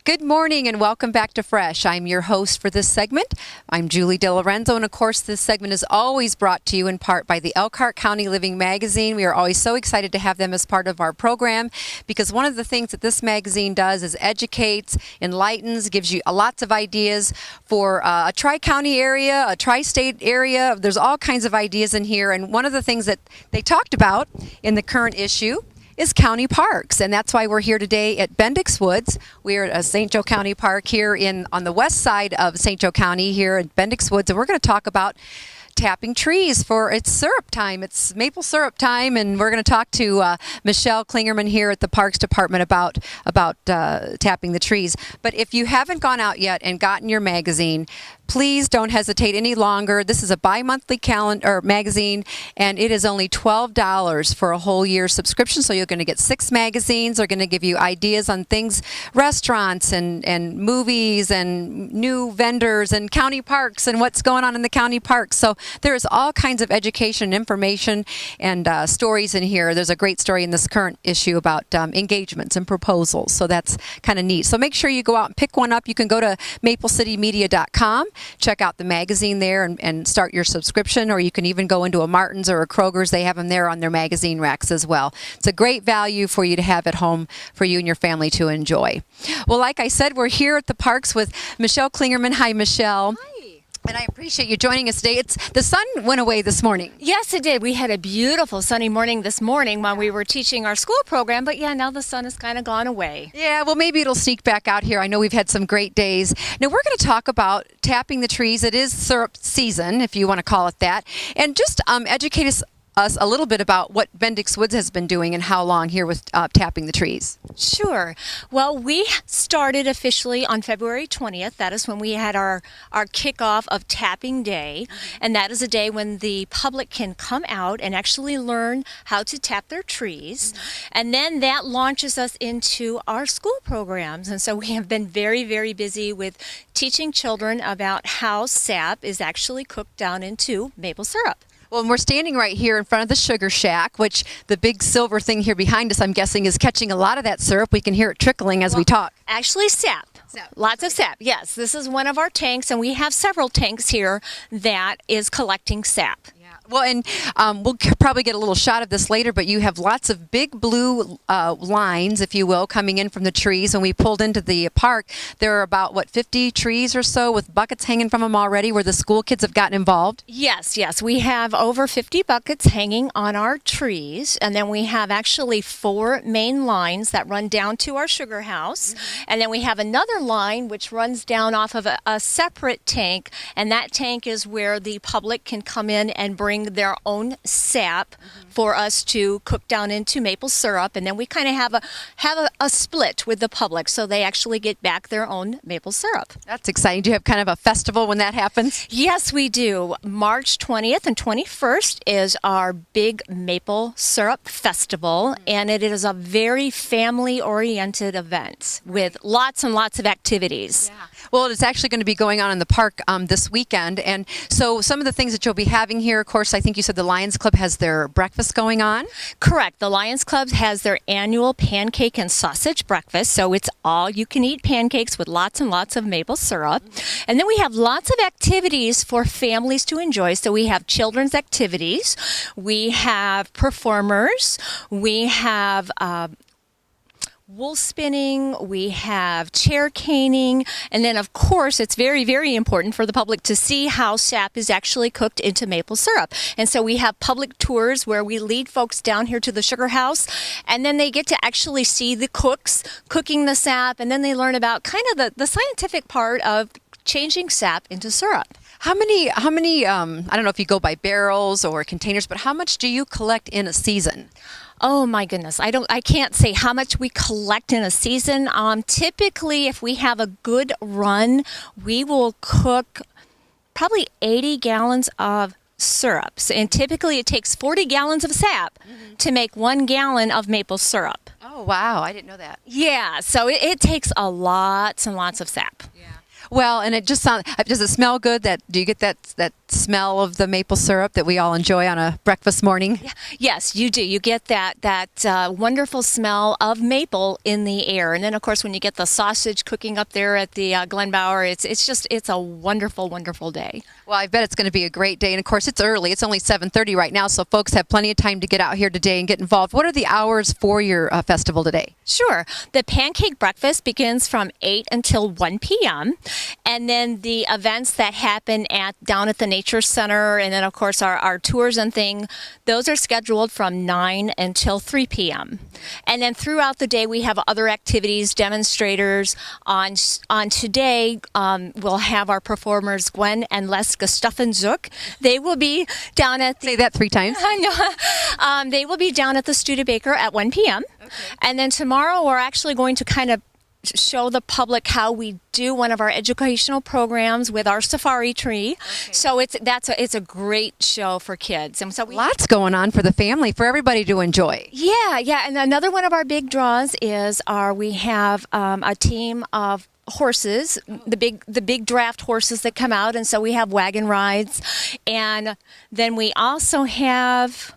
Good morning and welcome back to Fresh. I'm your host for this segment. I'm Julie DeLorenzo, and of course this segment is always brought to you in part by the Elkhart County Living Magazine. We are always so excited to have them as part of our program because one of the things that this magazine does is educates, enlightens, gives you lots of ideas for a tri-county area, a tri-state area. There's all kinds of ideas in here, and one of the things that they talked about in the current issue is county parks, and that's why we're here today at Bendix Woods. We're at St. Joe County Park here on the west side of St. Joe County here at Bendix Woods, and we're going to talk about tapping trees for its syrup time. It's maple syrup time, and we're going to talk to Michelle Klingerman here at the Parks Department about tapping the trees. But if you haven't gone out yet and gotten your magazine, please don't hesitate any longer. This is a bi-monthly calendar magazine, and it is only $12 for a whole year subscription. So you're going to get 6 magazines. They're going to give you ideas on things, restaurants and movies and new vendors and county parks and what's going on in the county parks. So there's all kinds of education, information, and stories in here. There's a great story in this current issue about engagements and proposals. So that's kind of neat. So make sure you go out and pick one up. You can go to maplecitymedia.com. Check out the magazine there and start your subscription, or you can even go into a Martin's or a Kroger's. They have them there on their magazine racks as well. It's a great value for you to have at home for you and your family to enjoy. Well, like I said, we're here at the parks with Michelle Klingerman. Hi, Michelle. Hi. And I appreciate you joining us today. The sun went away this morning. Yes, it did. We had a beautiful sunny morning this morning while we were teaching our school program, but yeah, now the sun has kind of gone away. Yeah, well, maybe it'll sneak back out here. I know we've had some great days. Now, we're going to talk about tapping the trees. It is syrup season, if you want to call it that. And just educate us a little bit about what Bendix Woods has been doing and how long here with tapping the trees. Sure. Well, we started officially on February 20th. That is when we had our kickoff of Tapping Day. And that is a day when the public can come out and actually learn how to tap their trees. And then that launches us into our school programs. And so we have been very, very busy with teaching children about how sap is actually cooked down into maple syrup. Well, and we're standing right here in front of the Sugar Shack, which the big silver thing here behind us, I'm guessing, is catching a lot of that syrup. We can hear it trickling as we talk. Actually, sap. Lots of sap. Yes, this is one of our tanks, and we have several tanks here that is collecting sap. Well, and we'll probably get a little shot of this later, but you have lots of big blue lines, if you will, coming in from the trees. When we pulled into the park, there are about, 50 trees or so with buckets hanging from them already where the school kids have gotten involved? Yes. We have over 50 buckets hanging on our trees, and then we have actually 4 main lines that run down to our sugar house, and then we have another line which runs down off of a separate tank, and that tank is where the public can come in and bring their own sap for us to cook down into maple syrup, and then we kind of have a split with the public, so they actually get back their own maple syrup. That's exciting. Do you have kind of a festival when that happens? Yes, we do. March 20th and 21st is our big maple syrup festival, and it is a very family-oriented event with lots and lots of activities. Yeah. Well, it's actually going to be going on in the park this weekend, and so some of the things that you'll be having here, of course, I think you said the Lions Club has their breakfast going on. Correct. The Lions Club has their annual pancake and sausage breakfast, so it's all-you-can-eat pancakes with lots and lots of maple syrup. And then we have lots of activities for families to enjoy. So we have children's activities, we have performers, we have wool spinning, we have chair caning, and then of course it's very, very important for the public to see how sap is actually cooked into maple syrup. And so we have public tours where we lead folks down here to the sugar house, and then they get to actually see the cooks cooking the sap, and then they learn about kind of the scientific part of changing sap into syrup. How many? I don't know if you go by barrels or containers, but how much do you collect in a season? Oh my goodness, I can't say how much we collect in a season. Typically, if we have a good run, we will cook probably 80 gallons of syrups, and typically it takes 40 gallons of sap to make 1 gallon of maple syrup. Oh wow, I didn't know that. Yeah, so it takes lots and lots of sap. Yeah. Well, and it just sounds. Does it smell good? Do you get that great smell of the maple syrup that we all enjoy on a breakfast morning? Yes, you do. You get that wonderful smell of maple in the air, and then of course when you get the sausage cooking up there at the Glenbower, it's a wonderful, wonderful day. Well, I bet it's going to be a great day, and of course it's early. It's only 7:30 right now, so folks have plenty of time to get out here today and get involved. What are the hours for your festival today? Sure. The pancake breakfast begins from 8 until 1 p.m. And then the events that happen down at the Nature Center, and then of course our tours and thing, those are scheduled from 9 until 3 p.m. And then throughout the day we have other activities, demonstrators. On today, we'll have our performers Gwen and Les Gustafenzuk. They will be down at Say that 3 times. I know. They will be down at the Studebaker at 1 p.m. Okay. And then tomorrow we're actually going to kind of show the public how we do one of our educational programs with our safari tree. Okay. So it's a great show for kids. And so lots going on for the family, for everybody to enjoy. Yeah. And another one of our big draws is we have a team of horses, the big draft horses that come out, and so we have wagon rides, and then we also have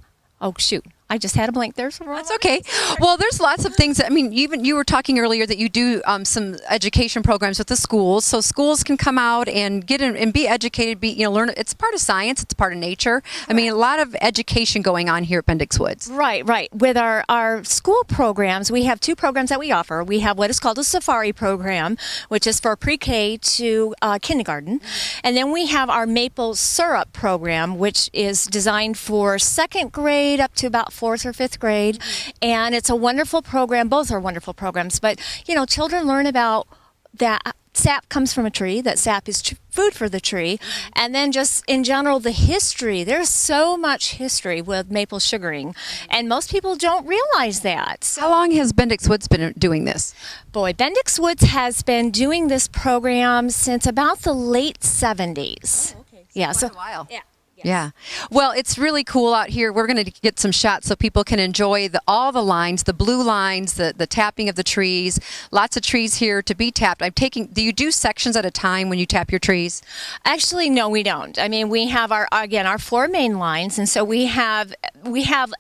I just had a blank there. That's okay. Well, there's lots of things. Even you were talking earlier that you do some education programs with the schools, so schools can come out and get in and be educated. Learn. It's part of science. It's part of nature. Right. A lot of education going on here at Bendix Woods. Right. With our school programs, we have 2 programs that we offer. We have what is called a safari program, which is for pre-K to kindergarten, and then we have our maple syrup program, which is designed for 2nd grade up to about 4th or 5th grade, and it's a wonderful program. Both are wonderful programs, but children learn about that sap comes from a tree, that sap is food for the tree, and then just in general the history. There's so much history with maple sugaring, and most people don't realize that. How long has Bendix Woods been doing this? Boy, Bendix Woods has been doing this program since about the late 70s. Oh, okay. Yeah, so quite a while. Yeah. Yeah. Well, it's really cool out here. We're going to get some shots so people can enjoy all the lines, the blue lines, the tapping of the trees. Lots of trees here to be tapped. Do you do sections at a time when you tap your trees? Actually, no, we don't. We have our 4 main lines, and so we have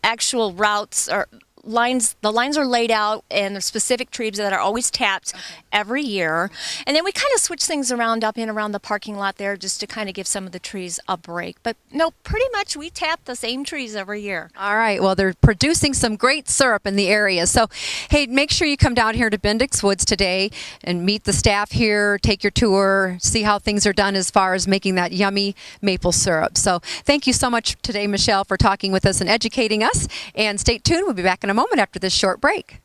actual routes or lines. The lines are laid out, and the specific trees that are always tapped every year. And then we kind of switch things around up and around the parking lot there just to kind of give some of the trees a break. But no, pretty much we tap the same trees every year. All right. Well, they're producing some great syrup in the area. So, hey, make sure you come down here to Bendix Woods today and meet the staff here, take your tour, see how things are done as far as making that yummy maple syrup. So thank you so much today, Michelle, for talking with us and educating us. And stay tuned. We'll be back in a moment after this short break.